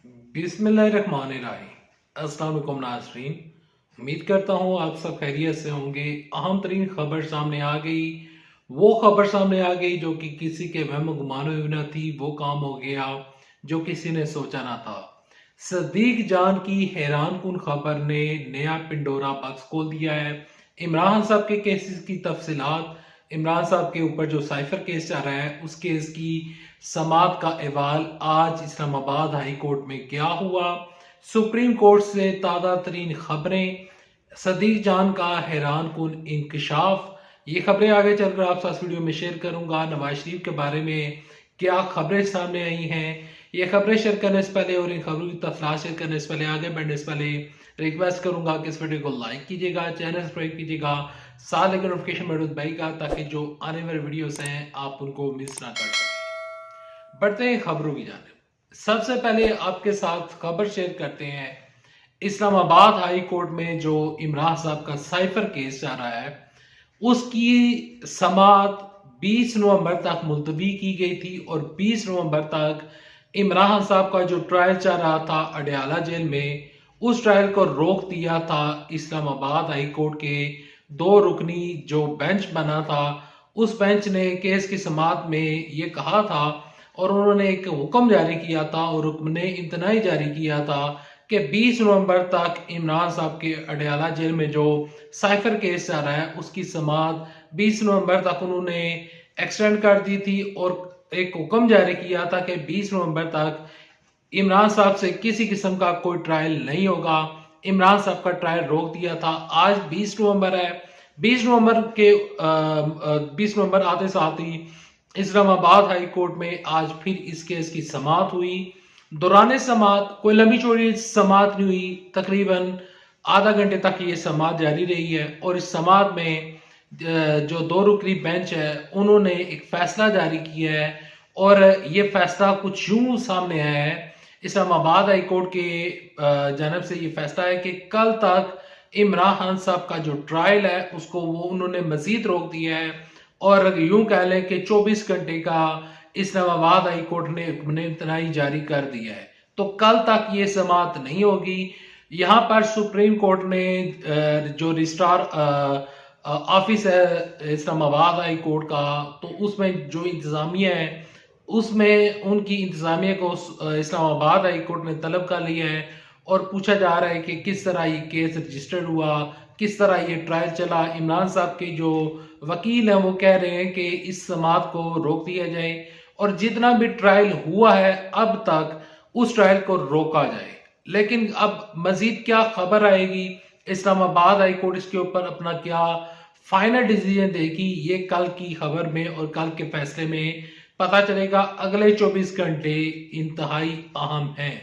बिस्मिल्लाहिर्रहमानिर्रहीम। अस्सलाम वालेकुम नाज़रीन, उम्मीद करता हूँ आप सब खैरियत से होंगे। अहम तरीन खबर सामने आ गई, वो खबर सामने आ गई जो कि किसी के वहम गुमान में भी ना थी। वो काम हो गया जो किसी ने सोचा ना था। सदीक जान की हैरान कुन खबर ने नया पिंडोरा बॉक्स खोल दिया है। इमरान साहब के केसेस की तफसीलात, इमरान साहब के ऊपर जो साइफर केस चल रहा है उस केस की समाअत का अहवाल आज इस्लामाबाद हाई कोर्ट में क्या हुआ, सुप्रीम कोर्ट से ताज़ा तरीन खबरें, सदीक जान का हैरान कुन इंकशाफ। ये खबरें आगे चलकर आप साथ वीडियो में शेयर करूंगा। नवाज शरीफ के बारे में क्या खबरें सामने आई हैं, ये खबरें शेयर करने से पहले और इन खबरों की तफसीलात शेयर करने से पहले, आगे बढ़ने से पहले रिक्वेस्ट करूंगा कि इस वीडियो को लाइक कीजिएगा, चैनल सब्सक्राइब कीजिएगा, साथ लेकर नोटिफिकेशन बेल दबाइएगा ताकि जो आने वाले वीडियोस हैं आप उनको मिस ना कर सकें। बढ़ते हैं खबरों की जानिब। सबसे पहले आपके साथ खबर शेयर करते हैं इस्लामाबाद हाई कोर्ट में जो इमरान साहब का साइफर केस चल रहा है उसकी समाअत 20 नवंबर तक मुलतवी की गई थी और 20 नवंबर तक इमरान साहब का जो ट्रायल चल रहा था अडयाला जेल में, उस ट्रायल को रोक दिया था। इस्लामाबाद हाई कोर्ट के 2 रुकनी जो बेंच बना था, उस बेंच ने केस की समाअत में ये कहा था और उन्होंने एक हुक्म जारी किया था और हुक्म ने इम्तनाई जारी किया था कि 20 नवंबर तक इमरान साहब के अडयाला जेल में जो साइफर केस चल रहा है उसकी समाअत 20 नवंबर तक उन्होंने एक्सटेंड कर दी थी और एक हुक्म जारी किया था कि 20 नवंबर तक इमरान साहब से किसी किस्म का कोई ट्रायल नहीं होगा। इमरान साहब का ट्रायल रोक दिया था। आज 20 नवंबर है। 20 नवंबर के 20 नवंबर आते साथ ही इस्लामाबाद हाई कोर्ट में आज फिर इस केस की समाअत हुई। दौरान समाअत कोई लंबी चौड़ी समाअत नहीं हुई, तकरीबन आधा घंटे तक ये समाअत जारी रही है और इस समाअत में जो 2 रुकनी बेंच है उन्होंने एक फैसला जारी किया है और ये फैसला कुछ यूं सामने आया है। इस्लामाबाद हाई कोर्ट के जानब से ये फैसला है कि कल तक इमरान खान साहब का जो ट्रायल है उसको वो उन्होंने मजीद रोक दिया है और यूं कह लें कि 24 घंटे का इस्लामाबाद हाई कोर्ट ने इम्तनाई जारी कर दिया है। तो कल तक ये समाअत नहीं होगी। यहाँ पर सुप्रीम कोर्ट ने जो रजिस्ट्रार ऑफिस है इस्लामाबाद हाई कोर्ट का, तो उसमें जो इंतजामिया है उसमें उनकी इंतजामिया को इस्लामाबाद हाई कोर्ट ने तलब कर लिया है और पूछा जा रहा है कि किस तरह ये केस रजिस्टर्ड हुआ, किस तरह ये ट्रायल चला। इमरान साहब के जो वकील हैं वो कह रहे हैं कि इस समाअत को रोक दिया जाए और जितना भी ट्रायल हुआ है अब तक उस ट्रायल को रोका जाए। लेकिन अब मजीद क्या खबर आएगी, इस्लामाबाद हाई कोर्ट इसके ऊपर अपना क्या फाइनल डिसीजन देगी, ये कल की खबर में और कल के फैसले में पता चलेगा। अगले 24 घंटे इंतहाई अहम हैं।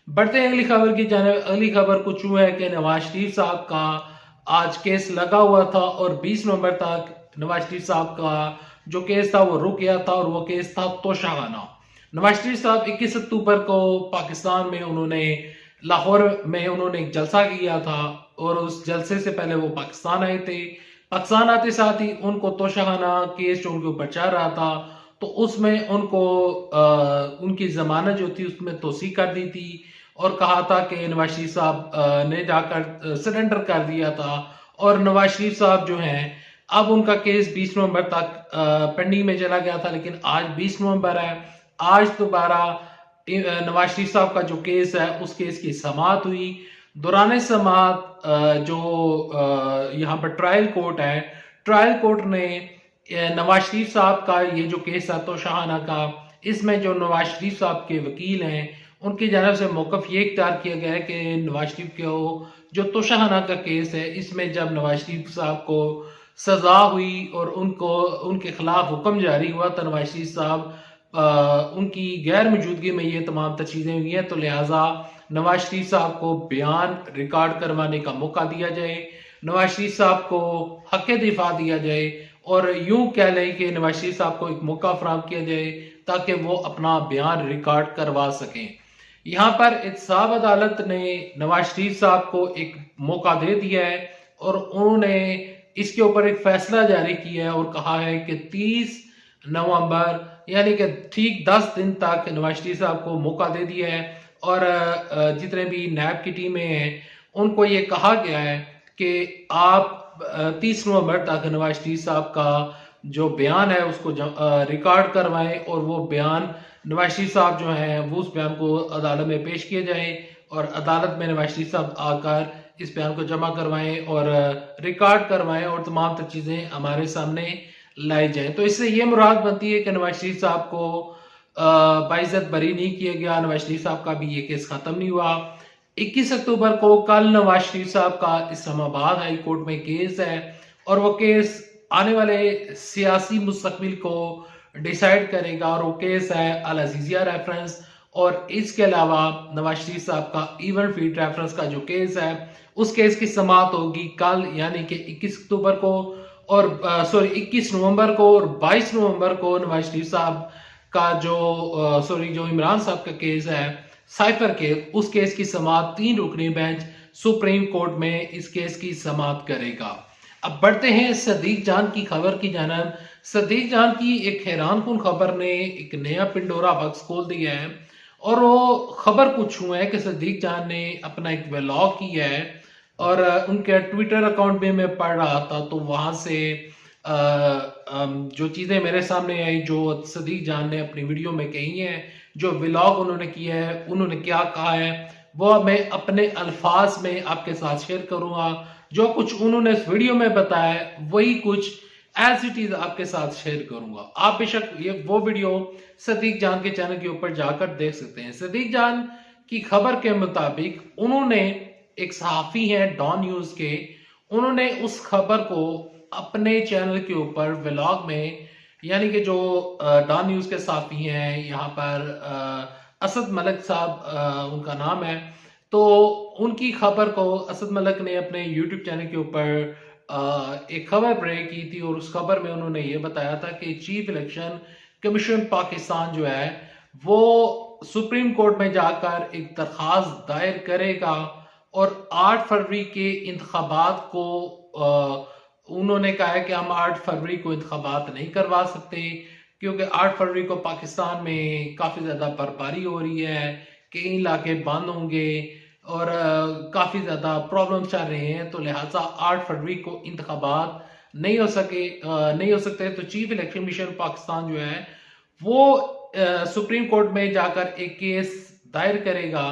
बढ़ते हैं अगली खबर की जानिब। अगली खबर कुछ यूं है कि नवाज शरीफ साहब का आज केस लगा हुआ था और 20 नवंबर तक नवाज शरीफ साहब का जो केस था वो रुक गया था और वो केस था तोशाखाना। नवाज शरीफ साहब 21 अक्टूबर को पाकिस्तान में उन्होंने लाहौर में उन्होंने एक जलसा किया था और उस जलसे से पहले वो पाकिस्तान आए थे। पाकिस्तान आते साथ ही उनको तोशाखाना केस जो उनके ऊपर चल रहा था तो उसमें उनको उनकी जमानत जो थी उसमें तोसी कर दी थी और कहा था कि नवाज शरीफ साहब ने जाकर सरेंडर कर दिया था और नवाज शरीफ साहब जो हैं अब उनका केस 20 नवंबर तक पेंडिंग में चला गया था। लेकिन आज 20 नवंबर है, आज दोबारा नवाज शरीफ साहब का जो केस है उस केस की समाअत हुई। दौरान समाअत जो यहाँ पर ट्रायल कोर्ट है, ट्रायल कोर्ट ने नवाज शरीफ साहब का ये जो केस है तोशाखाना का, इसमें जो नवाज शरीफ साहब के वकील हैं उनकी जानब से मौकफ ये इख्तियार किया गया है कि नवाज शरीफ को जो तोशाखाना का केस है इसमें जब नवाज शरीफ साहब को सजा हुई और उनको उनके खिलाफ हुक्म जारी हुआ तो नवाज शरीफ साहब उनकी गैर मौजूदगी में ये तमाम चीजें हुई हैं, तो लिहाजा नवाज शरीफ साहब को बयान रिकॉर्ड करवाने का मौका दिया जाए, नवाज शरीफ साहब को हक दिफा दिया जाए और यूं कह लें कि नवाज शरीफ साहब को एक मौका फराहम किया जाए ताकि वो अपना बयान रिकॉर्ड करवा सकें। यहाँ पर एहतसाब अदालत ने नवाज शरीफ साहब को एक मौका दे दिया है और उन्होंने इसके ऊपर एक फैसला जारी किया है और कहा है कि 30 नवंबर यानी कि ठीक 10 दिन तक नवाज शरीफ साहब को मौका दे दिया है और जितने भी नैब की टीमें हैं उनको ये कहा गया है कि आप 30 नवंबर तक नवाज शरीफ साहब का जो बयान है उसको रिकॉर्ड करवाएं और वो बयान नवाज शरीफ साहब जो हैं वो उस बयान को अदालत में पेश किए जाए और अदालत में नवाज शरीफ साहब आकर इस बयान को जमा करवाएं और रिकॉर्ड करवाएं और तमाम तर चीज़ें हमारे सामने लाई जाएं। तो इससे ये मुराद बनती है कि नवाज शरीफ साहब को बाइज्जत बरी नहीं किया गया, नवाज शरीफ साहब का भी ये केस खत्म नहीं हुआ। 21 अक्टूबर को कल नवाज शरीफ साहब का इस्लामाबाद हाई कोर्ट में केस है और वो केस आने वाले सियासी मुस्तकबिल को डिसाइड करेगा और वो केस है अल अजीजिया रेफरेंस और इसके अलावा नवाज शरीफ साहब का इवन फीड रेफरेंस का जो केस है उस केस की समाअत होगी कल यानी कि 21 अक्टूबर को और 21 नवंबर को और 22 नवंबर को नवाज शरीफ साहब का जो इमरान साहब का केस है साइफर के उस केस की समाअत 3 रुकनी बेंच सुप्रीम कोर्ट में इस केस की समाअत करेगा। अब बढ़ते हैं सदीक जान की खबर की जानब। सदीक जान की एक हैरानकुन खबर ने एक नया पिंडोरा बॉक्स खोल दिया है और वो खबर कुछ हुआ है कि सदीक जान ने अपना एक व्लॉग किया है और उनके ट्विटर अकाउंट में मैं पढ़ रहा था तो वहां से जो चीजें मेरे सामने आई जो सदीक जान ने अपनी वीडियो में कही है, जो व्लॉग उन्होंने किया है, उन्होंने क्या कहा है वो मैं अपने अल्फाज में आपके साथ शेयर करूंगा। जो कुछ उन्होंने इस वीडियो में बताया वही कुछ एज इट इज आपके साथ शेयर करूंगा। आप बेशक ये वो वीडियो सदीक जान के चैनल के ऊपर जाकर देख सकते हैं। सदीक जान की खबर के मुताबिक उन्होंने एक सहाफी हैं डॉन न्यूज के, उन्होंने उस खबर को अपने चैनल के ऊपर व्लॉग में यानी कि जो डॉन न्यूज के सहाफी हैं यहाँ पर असद मलिक साहब उनका नाम है, तो उनकी खबर को असद मलिक ने अपने यूट्यूब चैनल के ऊपर एक खबर प्रे की थी और उस खबर में उन्होंने ये बताया था कि चीफ इलेक्शन कमीशन पाकिस्तान जो है वो सुप्रीम कोर्ट में जाकर एक दरखास्त दायर करेगा और 8 फरवरी के इंतखाबात को उन्होंने कहा है कि हम 8 फरवरी को इंतखाबात नहीं करवा सकते क्योंकि 8 फरवरी को पाकिस्तान में काफ़ी ज़्यादा बर्फबारी हो रही है, कई इलाके बंद होंगे और काफ़ी ज़्यादा प्रॉब्लम चल रहे हैं, तो लिहाजा 8 फरवरी को इंतखाबात नहीं हो सकते। तो चीफ इलेक्शन कमीशन पाकिस्तान जो है वो सुप्रीम कोर्ट में जाकर एक केस दायर करेगा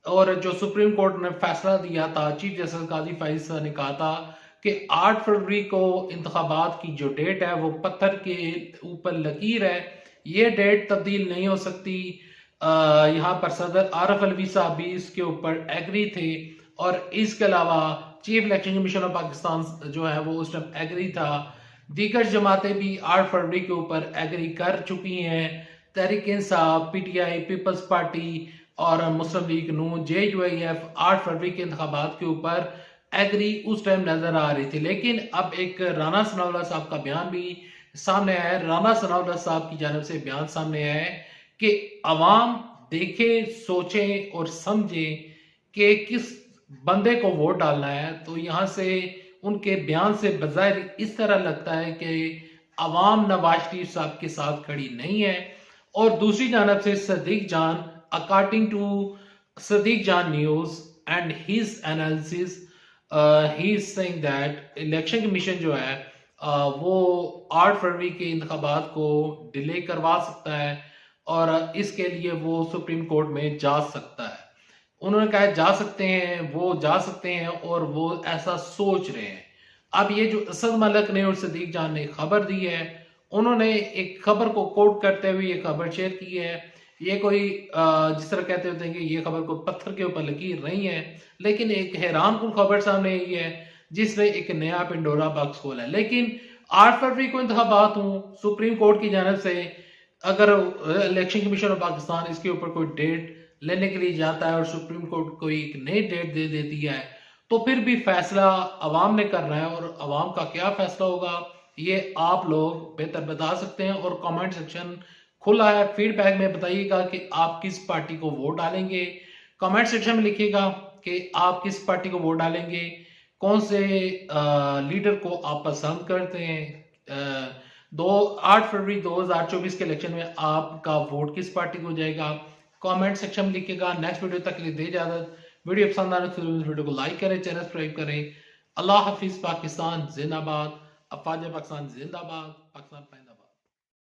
और जो सुप्रीम कोर्ट ने फैसला दिया था, चीफ जस्टिस काजी फैसल ने कहा था कि 8 फरवरी को इंतखाबात की जो डेट है वो पत्थर के ऊपर लकीर है, ये डेट तब्दील नहीं हो सकती। यहाँ पर सदर आरफ अलवी साहब भी इसके ऊपर एग्री थे और इसके अलावा chief election commission of Pakistan जो है वो उस टाइम एग्री था। दीगर जमातें भी 8 फरवरी के ऊपर एग्री कर चुकी हैं। Tehreek Insaf, PTI, peoples party और मुस्लिम लीग नून, JUIF 8 फरवरी के इंतखाबात के ऊपर एग्री उस टाइम नजर आ रही थी। लेकिन अब एक राना सनाउल्लाह साहब का बयान भी सामने आया है। राना सनाउल्लाह साहब की जानब से बयान सामने आया है कि अवाम देखे, सोचे और समझे कि किस बंदे को वोट डालना है। तो यहाँ से उनके बयान से बज़ाहिर इस तरह लगता है कि अवाम नवाज शरीफ साहब के साथ खड़ी नहीं है। और दूसरी जानब से सदीक जान, अकॉर्डिंग टू सदीक जान news and his analysis, he is saying that election commission जो है वो 8 फरवरी के इंतखाबात को डिले करवा सकता है और इसके लिए वो सुप्रीम कोर्ट में जा सकता है। उन्होंने कहा जा सकते हैं, वो जा सकते हैं और वो ऐसा सोच रहे हैं। अब ये जो असद मलिक ने और सदीक जान ने खबर दी है, उन्होंने एक खबर को कोट करते हुए ये खबर शेयर की है। ये कोई जिस तरह कहते होते हैं कि ये खबर कोई पत्थर के ऊपर लकीर नहीं है, लेकिन एक हैरानकुन खबर सामने आई है जिसने एक नया पिंडोरा बॉक्स खोला है। लेकिन 8 फरवरी को इंतखाबात हूँ, सुप्रीम कोर्ट की जानब से अगर इलेक्शन कमीशन ऑफ पाकिस्तान इसके ऊपर कोई डेट लेने के लिए जाता है और सुप्रीम कोर्ट कोई एक नई डेट दे देती है तो फिर भी फैसला अवाम ने करना है और अवाम का क्या फैसला होगा ये आप लोग बेहतर बता सकते हैं। और कमेंट सेक्शन खुला है, फीडबैक में बताइएगा कि आप किस पार्टी को वोट डालेंगे। कमेंट सेक्शन में लिखिएगा कि आप किस पार्टी को वोट डालेंगे, कौन से लीडर को आप पसंद करते हैं। 8 फरवरी 2024 के इलेक्शन में आपका वोट किस पार्टी को जाएगा। कमेंट सेक्शन में लिखिएगा। नेक्स्ट वीडियो तक के लिए दे इजाजत। वीडियो पसंद आने तो वीडियो को लाइक करें, चैनल सब्सक्राइब करें। अल्लाह हाफिज। पाकिस्तान जिंदाबाद। अफवाज पाकिस्तान जिंदाबाद। पाकिस्तान